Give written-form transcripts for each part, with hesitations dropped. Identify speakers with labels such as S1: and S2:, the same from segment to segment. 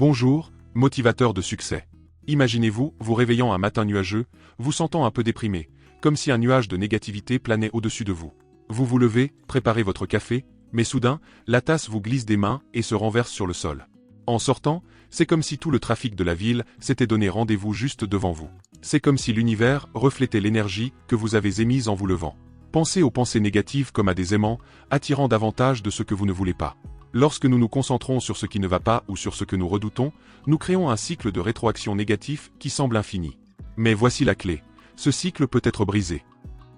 S1: Bonjour, motivateur de succès. Imaginez-vous vous réveillant un matin nuageux, vous sentant un peu déprimé, comme si un nuage de négativité planait au-dessus de vous. Vous vous levez, préparez votre café, mais soudain, la tasse vous glisse des mains et se renverse sur le sol. En sortant, c'est comme si tout le trafic de la ville s'était donné rendez-vous juste devant vous. C'est comme si l'univers reflétait l'énergie que vous avez émise en vous levant. Pensez aux pensées négatives comme à des aimants, attirant davantage de ce que vous ne voulez pas. Lorsque nous nous concentrons sur ce qui ne va pas ou sur ce que nous redoutons, nous créons un cycle de rétroaction négatif qui semble infini. Mais voici la clé. Ce cycle peut être brisé.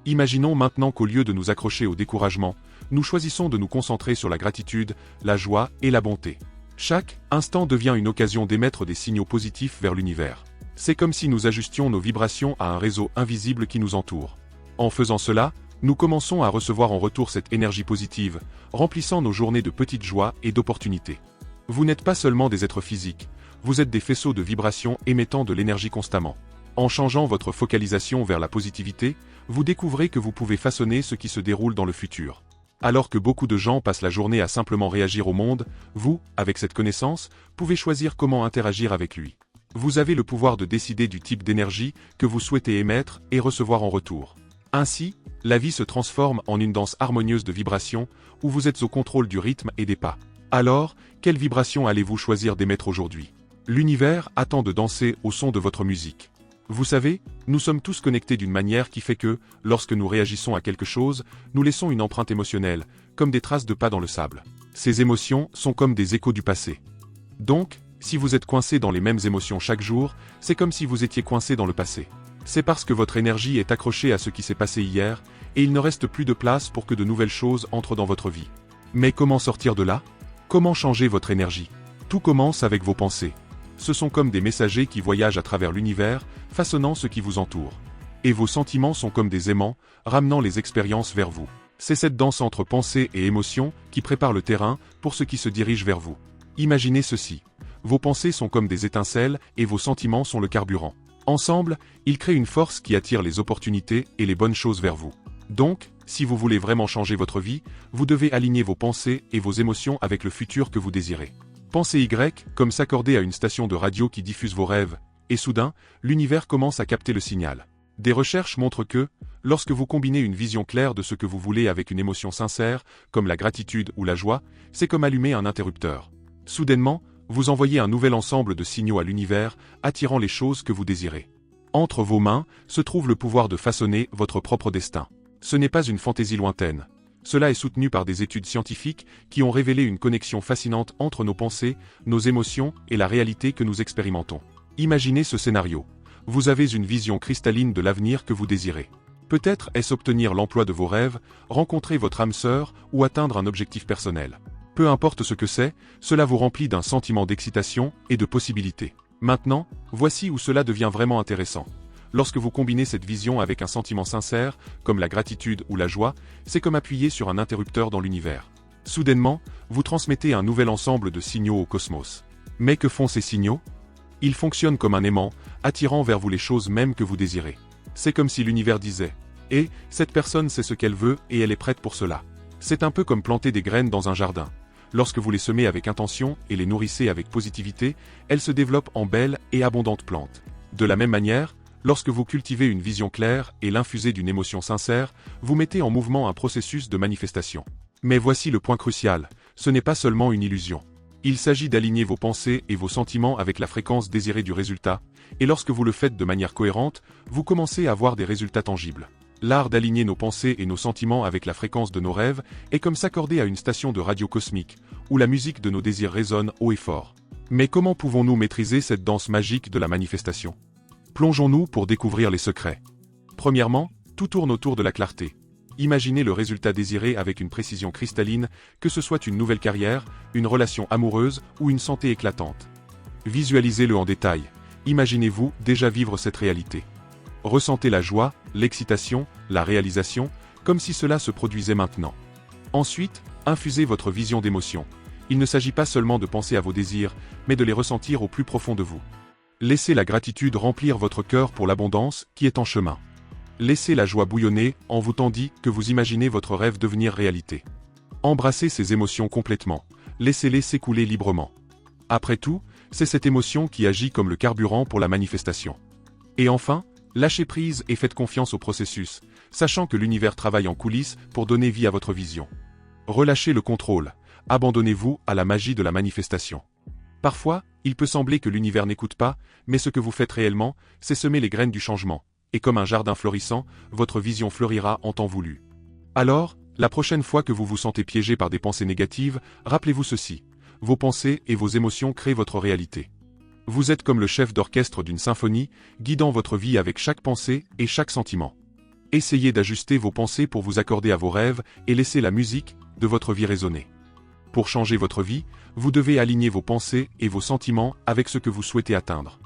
S1: Imaginons maintenant qu'au lieu de nous accrocher au découragement, nous choisissons de nous concentrer sur la gratitude, la joie et la bonté. Chaque instant devient une occasion d'émettre des signaux positifs vers l'univers. C'est comme si nous ajustions nos vibrations à un réseau invisible qui nous entoure. En faisant cela, nous commençons à recevoir en retour cette énergie positive, remplissant nos journées de petites joies et d'opportunités. Vous n'êtes pas seulement des êtres physiques, vous êtes des faisceaux de vibrations émettant de l'énergie constamment. En changeant votre focalisation vers la positivité, vous découvrez que vous pouvez façonner ce qui se déroule dans le futur. Alors que beaucoup de gens passent la journée à simplement réagir au monde, vous, avec cette connaissance, pouvez choisir comment interagir avec lui. Vous avez le pouvoir de décider du type d'énergie que vous souhaitez émettre et recevoir en retour. Ainsi, la vie se transforme en une danse harmonieuse de vibrations, où vous êtes au contrôle du rythme et des pas. Alors, quelle vibration allez-vous choisir d'émettre aujourd'hui? L'univers attend de danser au son de votre musique. Vous savez, nous sommes tous connectés d'une manière qui fait que, lorsque nous réagissons à quelque chose, nous laissons une empreinte émotionnelle, comme des traces de pas dans le sable. Ces émotions sont comme des échos du passé. Donc, si vous êtes coincé dans les mêmes émotions chaque jour, c'est comme si vous étiez coincé dans le passé. C'est parce que votre énergie est accrochée à ce qui s'est passé hier, et il ne reste plus de place pour que de nouvelles choses entrent dans votre vie. Mais comment sortir de là? Comment changer votre énergie? Tout commence avec vos pensées. Ce sont comme des messagers qui voyagent à travers l'univers, façonnant ce qui vous entoure. Et vos sentiments sont comme des aimants, ramenant les expériences vers vous. C'est cette danse entre pensée et émotion qui prépare le terrain pour ce qui se dirige vers vous. Imaginez ceci. Vos pensées sont comme des étincelles et vos sentiments sont le carburant. Ensemble, ils créent une force qui attire les opportunités et les bonnes choses vers vous. Donc, si vous voulez vraiment changer votre vie, vous devez aligner vos pensées et vos émotions avec le futur que vous désirez. Pensez Y comme s'accorder à une station de radio qui diffuse vos rêves, et soudain, l'univers commence à capter le signal. Des recherches montrent que, lorsque vous combinez une vision claire de ce que vous voulez avec une émotion sincère, comme la gratitude ou la joie, c'est comme allumer un interrupteur. Soudainement, vous envoyez un nouvel ensemble de signaux à l'univers, attirant les choses que vous désirez. Entre vos mains se trouve le pouvoir de façonner votre propre destin. Ce n'est pas une fantaisie lointaine. Cela est soutenu par des études scientifiques qui ont révélé une connexion fascinante entre nos pensées, nos émotions et la réalité que nous expérimentons. Imaginez ce scénario. Vous avez une vision cristalline de l'avenir que vous désirez. Peut-être est-ce obtenir l'emploi de vos rêves, rencontrer votre âme sœur ou atteindre un objectif personnel. Peu importe ce que c'est, cela vous remplit d'un sentiment d'excitation et de possibilités. Maintenant, voici où cela devient vraiment intéressant. Lorsque vous combinez cette vision avec un sentiment sincère, comme la gratitude ou la joie, c'est comme appuyer sur un interrupteur dans l'univers. Soudainement, vous transmettez un nouvel ensemble de signaux au cosmos. Mais que font ces signaux? Ils fonctionnent comme un aimant, attirant vers vous les choses mêmes que vous désirez. C'est comme si l'univers disait « Eh, cette personne sait ce qu'elle veut et elle est prête pour cela ». C'est un peu comme planter des graines dans un jardin. Lorsque vous les semez avec intention et les nourrissez avec positivité, elles se développent en belles et abondantes plantes. De la même manière, lorsque vous cultivez une vision claire et l'infusez d'une émotion sincère, vous mettez en mouvement un processus de manifestation. Mais voici le point crucial, ce n'est pas seulement une illusion. Il s'agit d'aligner vos pensées et vos sentiments avec la fréquence désirée du résultat, et lorsque vous le faites de manière cohérente, vous commencez à voir des résultats tangibles. L'art d'aligner nos pensées et nos sentiments avec la fréquence de nos rêves est comme s'accorder à une station de radio cosmique, où la musique de nos désirs résonne haut et fort. Mais comment pouvons-nous maîtriser cette danse magique de la manifestation? Plongeons-nous pour découvrir les secrets. Premièrement, tout tourne autour de la clarté. Imaginez le résultat désiré avec une précision cristalline, que ce soit une nouvelle carrière, une relation amoureuse ou une santé éclatante. Visualisez-le en détail. Imaginez-vous déjà vivre cette réalité. Ressentez la joie, l'excitation, la réalisation, comme si cela se produisait maintenant. Ensuite, infusez votre vision d'émotion. Il ne s'agit pas seulement de penser à vos désirs, mais de les ressentir au plus profond de vous. Laissez la gratitude remplir votre cœur pour l'abondance qui est en chemin. Laissez la joie bouillonner en vous tandis que vous imaginez votre rêve devenir réalité. Embrassez ces émotions complètement. Laissez-les s'écouler librement. Après tout, C'est cette émotion qui agit comme le carburant pour la manifestation. Et enfin, lâchez prise et faites confiance au processus, sachant que l'univers travaille en coulisses pour donner vie à votre vision. Relâchez le contrôle, abandonnez-vous à la magie de la manifestation. Parfois, il peut sembler que l'univers n'écoute pas, mais ce que vous faites réellement, c'est semer les graines du changement, et comme un jardin florissant, votre vision fleurira en temps voulu. Alors, la prochaine fois que vous vous sentez piégé par des pensées négatives, rappelez-vous ceci: vos pensées et vos émotions créent votre réalité. Vous êtes comme le chef d'orchestre d'une symphonie, guidant votre vie avec chaque pensée et chaque sentiment. Essayez d'ajuster vos pensées pour vous accorder à vos rêves et laissez la musique de votre vie résonner. Pour changer votre vie, vous devez aligner vos pensées et vos sentiments avec ce que vous souhaitez atteindre.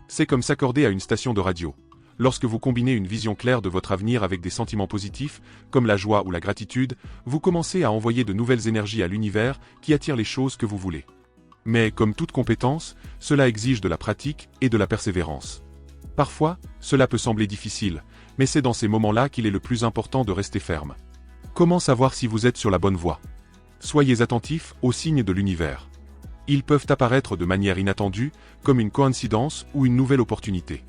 S1: C'est comme s'accorder à une station de radio. Lorsque vous combinez une vision claire de votre avenir avec des sentiments positifs, comme la joie ou la gratitude, vous commencez à envoyer de nouvelles énergies à l'univers qui attire les choses que vous voulez. Mais comme toute compétence, cela exige de la pratique et de la persévérance. Parfois, cela peut sembler difficile, mais c'est dans ces moments-là qu'il est le plus important de rester ferme. Comment savoir si vous êtes sur la bonne voie? Soyez attentifs aux signes de l'univers. Ils peuvent apparaître de manière inattendue, comme une coïncidence ou une nouvelle opportunité.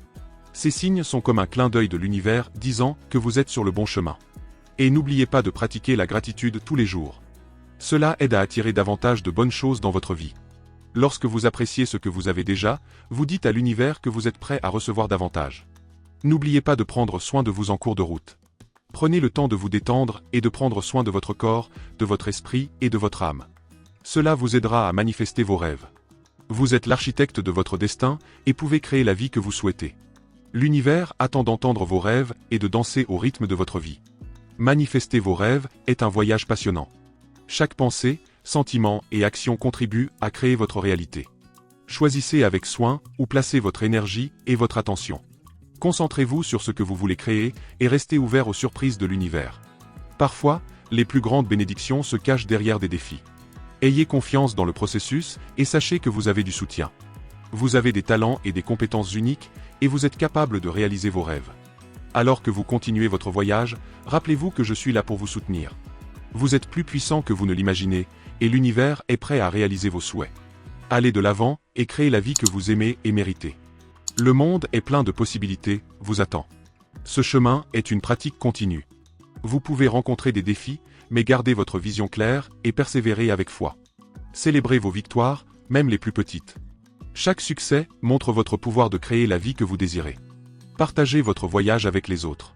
S1: Ces signes sont comme un clin d'œil de l'univers disant que vous êtes sur le bon chemin. Et n'oubliez pas de pratiquer la gratitude tous les jours. Cela aide à attirer davantage de bonnes choses dans votre vie. Lorsque vous appréciez ce que vous avez déjà, vous dites à l'univers que vous êtes prêt à recevoir davantage. N'oubliez pas de prendre soin de vous en cours de route. Prenez le temps de vous détendre et de prendre soin de votre corps, de votre esprit et de votre âme. Cela vous aidera à manifester vos rêves. Vous êtes l'architecte de votre destin et pouvez créer la vie que vous souhaitez. L'univers attend d'entendre vos rêves et de danser au rythme de votre vie. Manifester vos rêves est un voyage passionnant. Chaque pensée, sentiment et action contribuent à créer votre réalité. Choisissez avec soin où placer votre énergie et votre attention. Concentrez-vous sur ce que vous voulez créer et restez ouvert aux surprises de l'univers. Parfois, les plus grandes bénédictions se cachent derrière des défis. Ayez confiance dans le processus et sachez que vous avez du soutien. Vous avez des talents et des compétences uniques et vous êtes capable de réaliser vos rêves. Alors que vous continuez votre voyage, rappelez-vous que je suis là pour vous soutenir. Vous êtes plus puissant que vous ne l'imaginez et l'univers est prêt à réaliser vos souhaits. Allez de l'avant et créez la vie que vous aimez et méritez. Le monde est plein de possibilités, vous attend. Ce chemin est une pratique continue. Vous pouvez rencontrer des défis, mais gardez votre vision claire et persévérez avec foi. Célébrez vos victoires, même les plus petites. Chaque succès montre votre pouvoir de créer la vie que vous désirez. Partagez votre voyage avec les autres.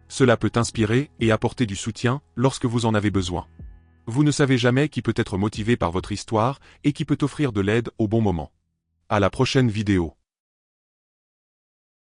S1: Cela peut inspirer et apporter du soutien lorsque vous en avez besoin. Vous ne savez jamais qui peut être motivé par votre histoire et qui peut offrir de l'aide au bon moment. À la prochaine vidéo.